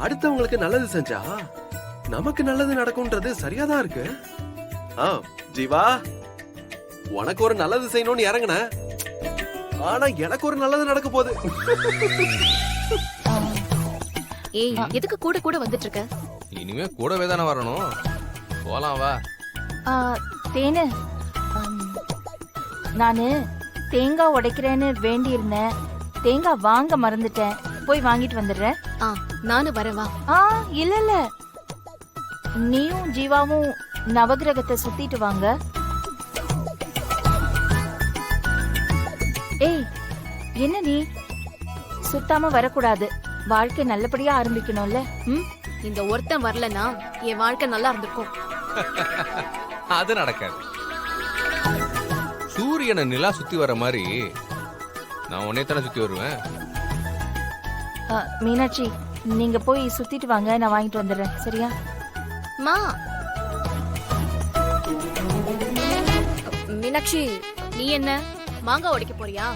அடுத்தவங்களுக்கு நல்லது செஞ்சா நமக்கு நல்லது நடக்கும்ன்றது சரியாதான் இருக்கு. ஜீவா, உனக்கு ஒரு நல்லது செய்யணும்னு இறங்குன, ஆனா எனக்கு ஒரு நல்லது நடக்க போகுது. ஏய், எதுக்கு கூட கூட வந்துட்டு இருக்க? இனிமே கூடவே தானே வரணும். போலாம் வா. தேனு, நானு தேங்காய் உடைக்கிறேன்னு வேண்டி இருந்தேன். தேங்காய் வாங்க மறந்துட்டேன். போய் வாங்கிட்டு வந்துடுறேன். நானும் வரேன் வா. இல்ல இல்ல, நீயும் ஜீவாவும் நவகிரகத்தை சுத்திட்டு வாங்க. ஏய், என்ன நீ சுத்தாம வரக்கூடாது. வாழ்க்கை நல்லபடியா ஆரம்பிக்கணும்ல. இந்த ஒருத்தன் வரலனா என் வாழ்க்கை நல்லா இருந்திருக்கும். அது நடக்காது. சூரியனை நிலா சுத்தி வர மாதிரி நான் உன்னைத்தானே சுத்தி வருவேன். மீனாட்சி, நீங்க போய் சுத்திட்டு வாங்க, நான் வாங்கிட்டு வந்துடுறேன். சரியா? மா, மீனாட்சி, நீ என்ன மாங்காய் உடைக்க போறியா?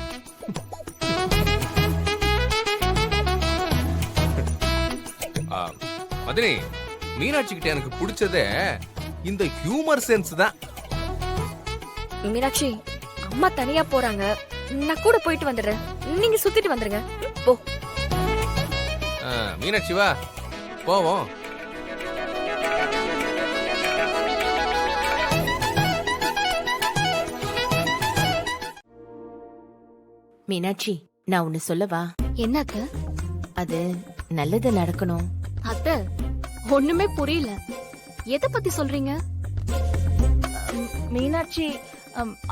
மதினி, மீனாட்சி கிட்ட எனக்கு பிடிச்சதே இந்த ஹியூமர் சென்ஸ் தான். மீனாட்சி, அம்மா தனியா போறாங்க, நான் கூட போயிட்டு வந்துடுறேன். நீங்க சுத்திட்டு வந்துருங்க. போ. மீனாட்சி வா, போவோம். மீனாட்சி, நான் ஒன்னு சொல்லவா? என்னத்த? அது நல்லது நடக்கணும். அத்த, ஒண்ணுமே புரியல. எதை பத்தி சொல்றீங்க? மீனாட்சி,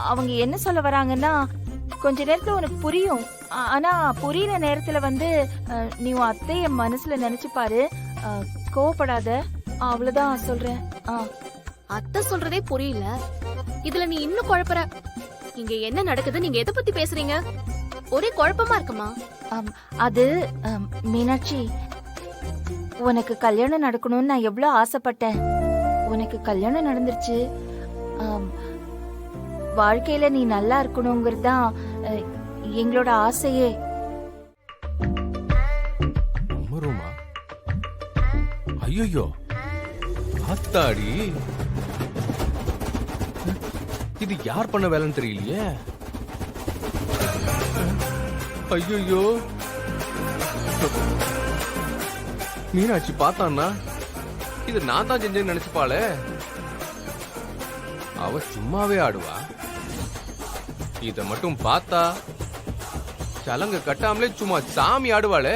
அவங்க என்ன சொல்ல வராங்கன்னா, கொஞ்ச நேரத்துல உனக்கு புரியும். ஆனா புரியுற நேரத்துல நீ உன் அத்தைய மனசுல நினைச்சு பாரு. கோவப்படாத, அவ்வளவுதான் சொல்றேன். அத்தை சொல்றதே புரியல, இதுல நீ இன்னும் குழப்பற. இங்க என்ன நடக்குது? நீங்க எதை பத்தி பேசுறீங்க? ஒரே குழப்பமா இருக்குமா? அது மீனாட்சி, உனக்கு கல்யாணம் நடக்கணும்னு நான் எவ்வளவு ஆசைப்பட்டேன். உனக்கு கல்யாணம் நடந்துருச்சு. வாழ்க்கையில நீ நல்லா இருக்கணுங்கிறதுதான் எங்களோட ஆசையே. ஐயோ, ஆத்தாடி, இது யார் பண்ண வேலைன்னு தெரியலையே. ஐயோ, மீனாட்சி பார்த்தான்னா இது நான் தான் செஞ்சேன்னு நினைச்சுப்பாளே. அவ சும்மாவே ஆடுவா. இத மட்டும் பார்த்தா சலங்க கட்டாமலே சும்மா சாமி ஆடுவாளே.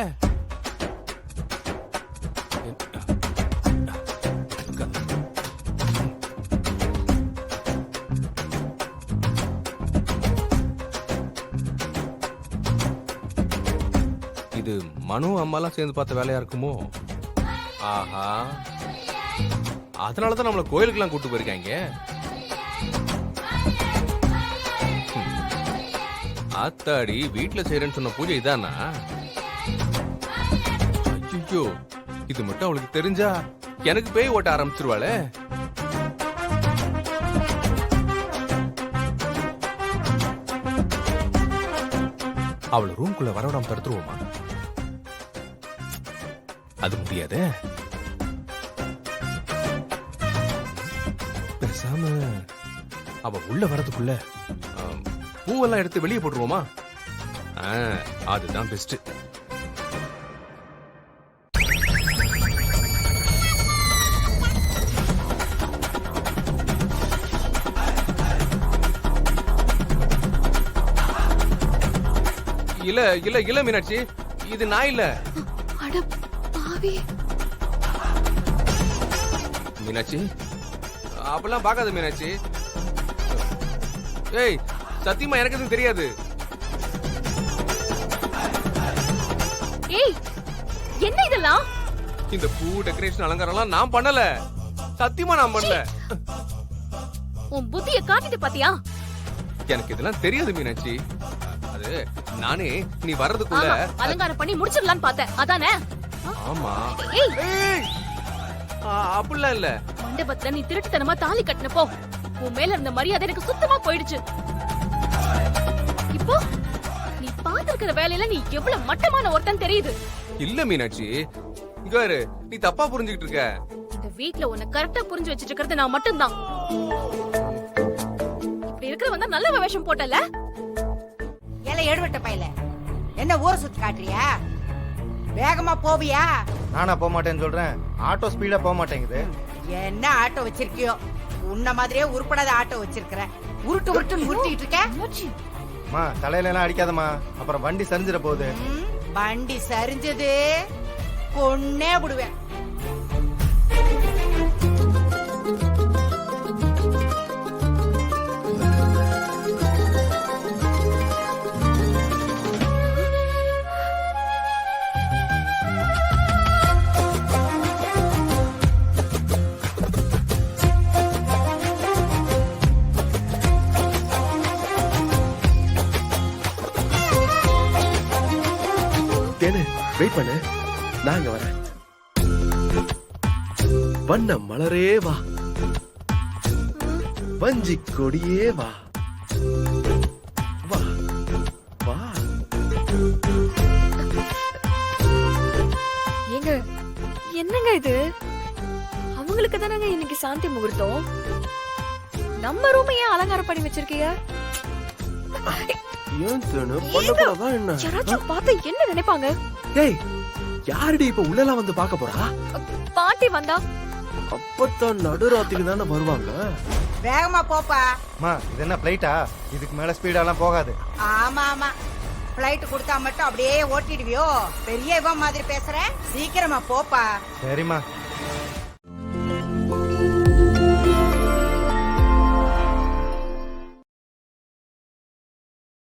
இது மனு அம்மாலாம் சேர்ந்து பார்த்த வேலையா இருக்குமோ? ஆஹா, அதனாலதான் நம்மள கோயிலுக்கெல்லாம் கூட்டு போயிருக்காங்க. ஆத்தாடி, வீட்டுல செய்யறேன்னு சொன்ன பூஜை இதானா? ஐயோ, இது மட்டும் அவளுக்கு தெரிஞ்சா எனக்கு பேய் ஓட்ட ஆரம்பிச்சிருவாளே. அவளை ரூம்குள்ள வரவிடாம தடுத்துருவோமா? அது முடியாதே. பேசாம அவ உள்ள வரதுக்குள்ள பூவெல்லாம் எடுத்து வெளியே போட்டுருவோமா? அதுதான் பெஸ்ட். இல்ல இல்ல இல்ல மீனாட்சி, இது நான் இல்ல. அட பாவி மீனாட்சி, அப்பெல்லாம் பார்க்காத மீனாட்சி. ஏய், சத்தியமா எனக்கு எதுவும் தெரியாது. ஏய், என்ன இதெல்லாம்? இந்த பூ டெக்கரேஷன் அலங்காரம்லாம் நான் பண்ணல. சத்தியமா நான் பண்ணல. உன் புத்திய காட்டிட்டு பாத்தியா? எனக்கு இதெல்லாம் தெரியாது மீனாட்சி. அது நானே நீ வர்றதுக்குள்ள அலங்காரம் பண்ணி முடிச்சிடலான்னு பார்த்தேன். அதானே? ஆமா. ஏய், அப்படிலாம் இல்ல. மண்டபத்துல நீ திருட்டுத்தனமா தாலி கட்டினப்போ உன் மேல இருந்த மரியாதை எனக்கு சுத்தமா போயிடுச்சு. இப்போ நீ பாத்துக்கிற வேலையில நீ எவ்வளவு மட்டமான ஒருத்தன் தெரியுது. இல்ல மீனாட்சி, இங்க பாரு, நீ தப்பா புரிஞ்சுக்கிட்டு இருக்க. இந்த வீட்ல உன்னை கரெக்டா புரிஞ்சு வச்சிட்டு இருக்கிறது நான் மட்டும்தான். இப்படி இருக்கிறவன் தான் நல்ல வேஷம் போட்டல. ஏல எடுவட்ட பையல, என்ன ஊரை சுத்தி காட்டுறியா? வேகமா போவியா? நானா போக மாட்டேன்னு சொல்றேன். ஆட்டோ ஸ்பீடா போக மாட்டேங்குது. என்ன ஆட்டோ வச்சிருக்கியோ? உன்ன மாதிரியே உருப்படாத ஆட்டோ வச்சிருக்கிற. உருட்டு உருட்டுன்னு உருட்டிட்டு இருக்க. அம்மா தலையில எல்லாம் அடிக்காதம்மா, அப்புறம் வண்டி சரிஞ்சிட போகுது. வண்டி சரிஞ்சது கொன்னே விடுவேன். தேனு வெயிட் பண்ணு, நான் இங்க வரேன். வண்ண மலரே வா, வஞ்சி கொடியே வா, வா வா. ஏங்க என்னங்க இது? அவங்களுக்கு தானங்க இன்னைக்கு சாந்தி முகூர்த்தம். நம்ம ரூம் ஏன் அலங்காரம் பண்ணி வச்சிருக்கீங்க? ஏன் தேனு பண்ணக்கூடாதா என்ன? யாராச்சும் பார்த்து என்ன நினைப்பாங்க? ஏய், யாருடி இப்ப உள்ளலாம் வந்து பார்க்க போறா? பாட்டி வந்தா அப்பத்தான் நடுராத்திரி தானே வருவாங்க. வேகமா போப்பா. அம்மா இது என்ன பிளைட்டா? இதுக்கு மேல ஸ்பீடாலாம் போகாது. ஆமா ஆமா, பிளைட் கொடுத்தா மட்டும் அப்படியே ஓட்டிடுவியோ? பெரிய இவன் மாதிரி பேசுற. சீக்கிரமா போப்பா. சரிம்மா.